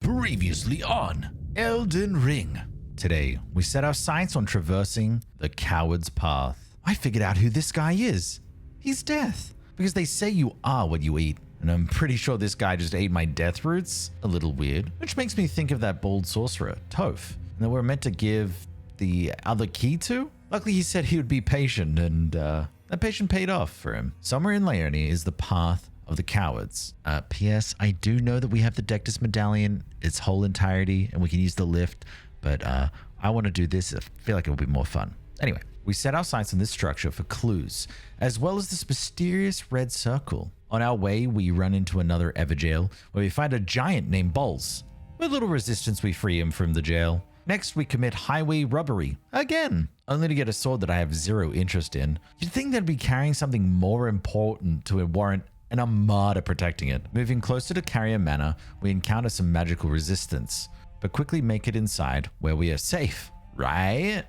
Previously on Elden Ring. Today, we set our sights on traversing the Coward's Path. I figured out who this guy is. He's death. Because they say you are what you eat. And I'm pretty sure this guy just ate my death roots. A little weird. Which makes me think of that bald sorcerer, Toph. And that we're meant to give the other key to. Luckily, he said he would be patient, and that patient paid off for him. Somewhere in Laerni is the Path of the Cowards. P.S. I do know that we have the Dectus Medallion, its whole entirety, and we can use the lift, but I want to do this. I feel like it will be more fun. Anyway, we set our sights on this structure for clues, as well as this mysterious red circle. On our way, we run into another Everjail, where we find a giant named Bols. With little resistance, we free him from the jail. Next, we commit highway robbery, again, only to get a sword that I have zero interest in. You'd think they'd be carrying something more important to warrant an armada protecting it. Moving closer to Carrier Manor, we encounter some magical resistance, but quickly make it inside where we are safe, right?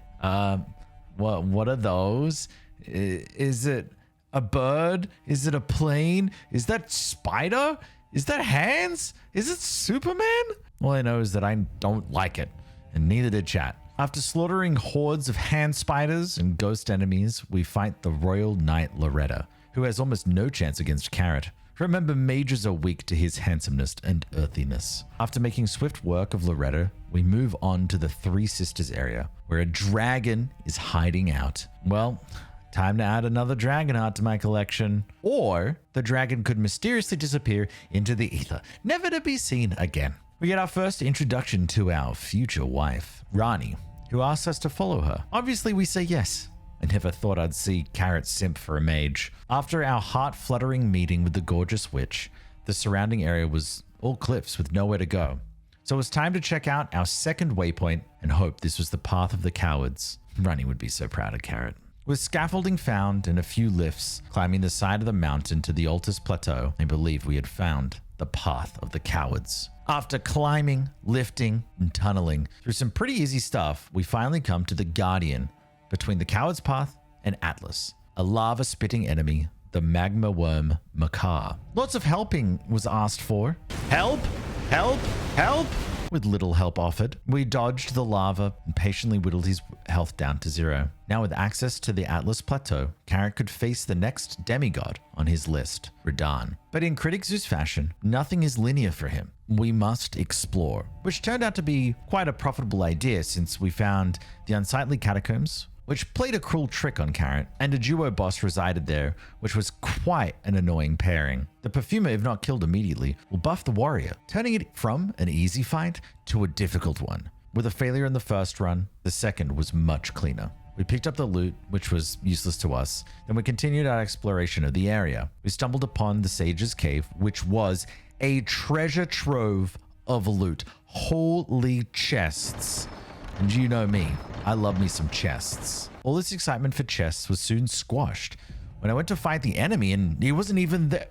What are those? Is it a bird? Is it a plane? Is that Spider? Is that Hands? Is it Superman? All I know is that I don't like it, and neither did chat. After slaughtering hordes of hand spiders and ghost enemies, we fight the Royal Knight Loretta, who has almost no chance against Carrot. Remember, mages are weak to his handsomeness and earthiness. After making swift work of Loretta, we move on to the Three Sisters area, where a dragon is hiding out. Well, time to add another dragon heart to my collection. Or the dragon could mysteriously disappear into the ether, never to be seen again. We get our first introduction to our future wife, Rani, who asks us to follow her. Obviously, we say yes. I never thought I'd see Carrot simp for a mage. After our heart-fluttering meeting with the gorgeous witch, the surrounding area was all cliffs with nowhere to go. So it was time to check out our second waypoint and hope this was the Path of the Cowards. Rani would be so proud of Carrot. With scaffolding found and a few lifts, climbing the side of the mountain to the Altus Plateau, I believed we had found the Path of the Cowards. After climbing, lifting, and tunneling through some pretty easy stuff, we finally come to the Guardian between the Coward's Path and Atlas, a lava-spitting enemy, the magma worm Makar. Lots of helping was asked for. Help! Help! Help! With little help offered, we dodged the lava and patiently whittled his health down to zero. Now with access to the Atlas Plateau, Carrot could face the next demigod on his list, Radahn. But in Critic Zeus fashion, nothing is linear for him. We must explore, which turned out to be quite a profitable idea since we found the unsightly catacombs, which played a cruel trick on Carrot, and a duo boss resided there, which was quite an annoying pairing. The perfumer, if not killed immediately, will buff the warrior, turning it from an easy fight to a difficult one. With a failure in the first run, the second was much cleaner. We picked up the loot, which was useless to us, then we continued our exploration of the area. We stumbled upon the Sage's Cave, which was a treasure trove of loot. Holy chests. And you know me, I love me some chests. All this excitement for chests was soon squashed when I went to fight the enemy and he wasn't even there.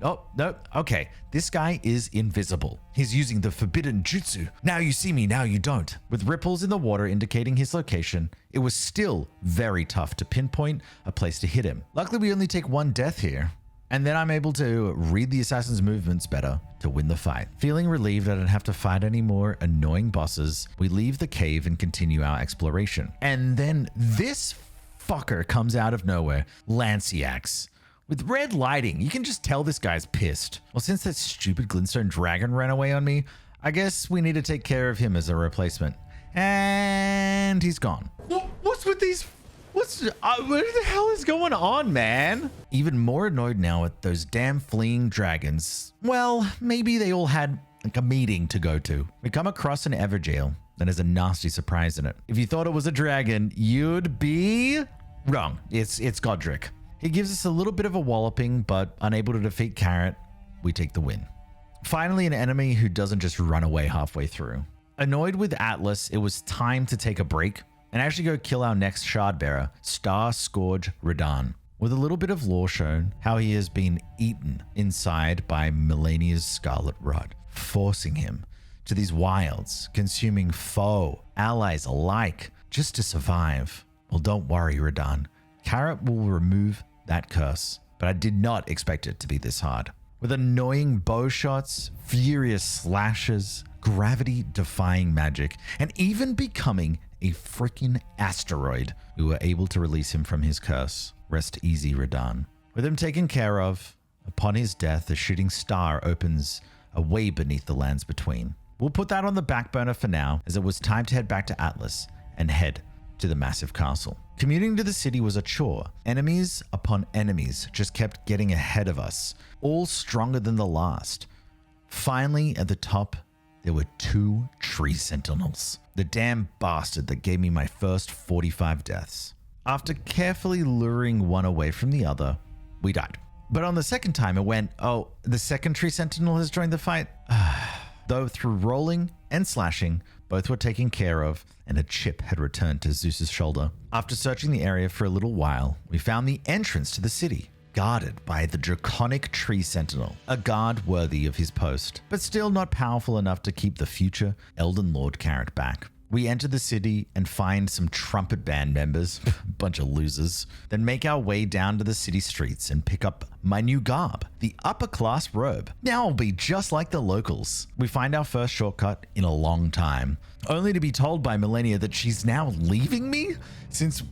Oh, no, okay. This guy is invisible. He's using the forbidden jutsu. Now you see me, now you don't. With ripples in the water indicating his location, it was still very tough to pinpoint a place to hit him. Luckily, we only take one death here. And then I'm able to read the assassin's movements better to win the fight. Feeling relieved I don't have to fight any more annoying bosses, we leave the cave and continue our exploration. And then this fucker comes out of nowhere, Lanciax. With red lighting, you can just tell this guy's pissed. Well, since that stupid glintstone dragon ran away on me, I guess we need to take care of him as a replacement. And he's gone. What's with these... what the hell is going on, man? Even more annoyed now at those damn fleeing dragons. Well, maybe they all had like a meeting to go to. We come across an Everjail that has a nasty surprise in it. If you thought it was a dragon, you'd be wrong. It's Godric. He gives us a little bit of a walloping, but unable to defeat Carrot, we take the win. Finally, an enemy who doesn't just run away halfway through. Annoyed with Atlas, it was time to take a break and actually go kill our next shard bearer, Star Scourge Radahn. With a little bit of lore shown how he has been eaten inside by Melania's Scarlet Rot, forcing him to these wilds, consuming foe, allies alike, just to survive. Well, don't worry, Radahn. Carrot will remove that curse, but I did not expect it to be this hard. With annoying bow shots, furious slashes, gravity-defying magic, and even becoming a freaking asteroid. We were able to release him from his curse. Rest easy, Radahn. With him taken care of, upon his death, the shooting star opens a way beneath the lands between. We'll put that on the back burner for now, as it was time to head back to Atlas and head to the massive castle. Commuting to the city was a chore. Enemies upon enemies just kept getting ahead of us, all stronger than the last. Finally, at the top, there were 2 tree sentinels. The damn bastard that gave me my first 45 deaths. After carefully luring one away from the other, we died. But on the second time, it went, oh, the second tree sentinel has joined the fight? Though through rolling and slashing, both were taken care of, and a chip had returned to Zeus's shoulder. After searching the area for a little while, we found the entrance to the city, guarded by the draconic tree sentinel, a guard worthy of his post, but still not powerful enough to keep the future Elden Lord Carrot back. We enter the city and find some trumpet band members, bunch of losers, then make our way down to the city streets and pick up my new garb, the upper class robe. Now I'll be just like the locals. We find our first shortcut in a long time, only to be told by Millennia that she's now leaving me since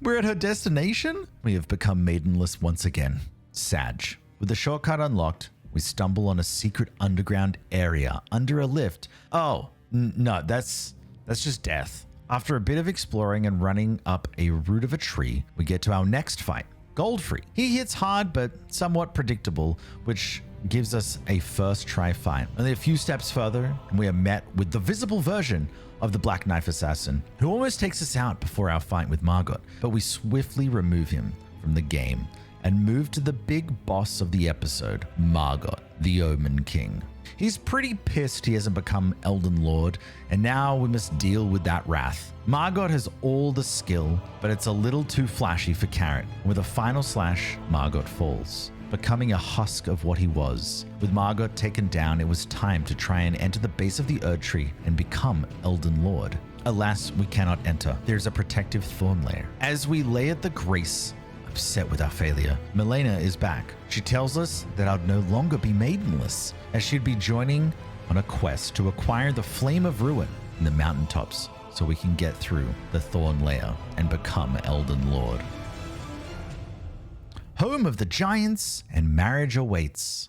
we're at her destination. We have become maidenless once again. Sag. With the shortcut unlocked, we stumble on a secret underground area under a lift. Oh, no, that's just death. After a bit of exploring and running up a root of a tree, we get to our next fight, Goldfree. He hits hard but somewhat predictable, which gives us a first try fight. Only a few steps further, and we are met with the visible version of the Black Knife Assassin, who almost takes us out before our fight with Margot, but we swiftly remove him from the game and move to the big boss of the episode, Margot, the Omen King. He's pretty pissed he hasn't become Elden Lord, and now we must deal with that wrath. Margot has all the skill, but it's a little too flashy for Carrot. With a final slash, Margot falls, becoming a husk of what he was. With Margot taken down, it was time to try and enter the base of the Erd Tree and become Elden Lord. Alas, we cannot enter. There's a protective thorn layer. As we lay at the grace, upset with our failure, Milena is back. She tells us that I'd no longer be maidenless, as she'd be joining on a quest to acquire the Flame of Ruin in the mountaintops so we can get through the Thorn Layer and become Elden Lord. Home of the giants and marriage awaits.